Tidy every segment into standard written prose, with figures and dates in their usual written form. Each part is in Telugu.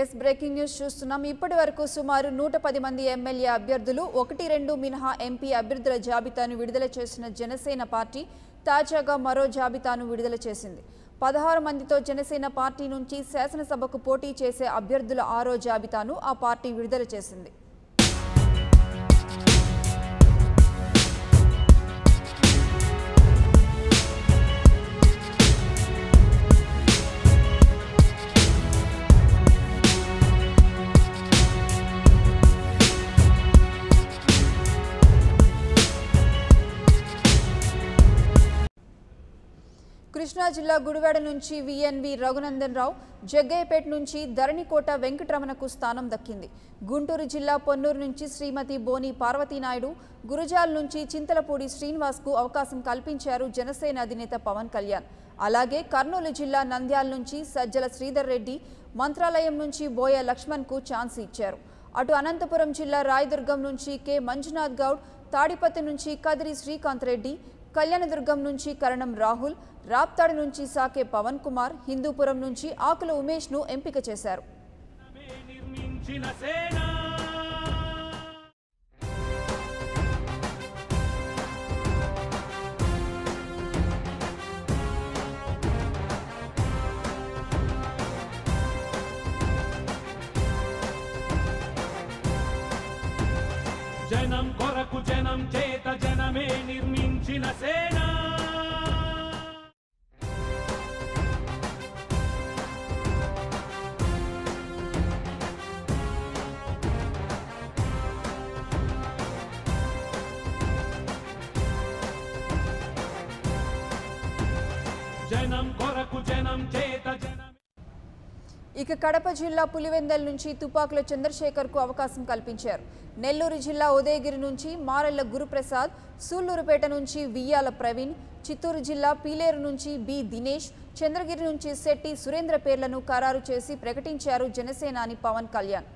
ఎస్ బ్రేకింగ్ న్యూస్ చూస్తున్నాం. ఇప్పటి వరకు సుమారు 110 మంది ఎమ్మెల్యే అభ్యర్థులు 1-2 మినహా ఎంపీ అభ్యర్థుల జాబితాను విడుదల చేసిన జనసేన పార్టీ తాజాగా మరో జాబితాను విడుదల చేసింది. 16 మందితో జనసేన పార్టీ నుంచి శాసనసభకు పోటీ చేసే అభ్యర్థుల 6వ జాబితాను ఆ పార్టీ విడుదల చేసింది. కృష్ణా జిల్లా గుడివాడ నుంచి విఎన్వి రఘునందన్ రావు, జగ్గయ్యపేట నుంచి ధరణికోట వెంకటరమణకు స్థానం దక్కింది. గుంటూరు జిల్లా పొన్నూరు నుంచి శ్రీమతి బోని పార్వతీనాయుడు, గురజాల నుంచి చింతలపూడి శ్రీనివాస్కు అవకాశం కల్పించారు జనసేన అధినేత పవన్ కళ్యాణ్. అలాగే కర్నూలు జిల్లా నంద్యాల నుంచి సజ్జల శ్రీధర్ రెడ్డి, మంత్రాలయం నుంచి బోయ లక్ష్మణ్కు ఛాన్స్ ఇచ్చారు. అటు అనంతపురం జిల్లా రాయదుర్గం నుంచి కె మంజునాథ్ గౌడ్, తాడిపత్రి నుంచి కదిరి శ్రీకాంత్ రెడ్డి, కళ్యాణదుర్గం నుంచి కరణం రాహుల్, రాప్తాడు నుంచి సాకే పవన్ కుమార్, హిందూపురం నుంచి ఆకుల ఉమేష్ ను ఎంపిక చేశారు. జనం కొరకు జనం చేత జనమే నిర్మించిన సేన. జనం కొరకు జనం చేత జనం. ఇక కడప జిల్లా పులివెందల్ నుంచి తుపాకుల చంద్రశేఖర్కు అవకాశం కల్పించారు. నెల్లూరు జిల్లా ఉదయగిరి నుంచి మారెళ్ల గురుప్రసాద్, సూళ్లూరుపేట నుంచి వియ్యాల ప్రవీణ్, చిత్తూరు జిల్లా పీలేరు నుంచి బి దినేష్, చంద్రగిరి నుంచి శెట్టి సురేంద్ర పేర్లను ఖరారు చేసి ప్రకటించారు జనసేనాని Pawan Kalyan.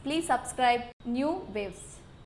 Please subscribe New Waves.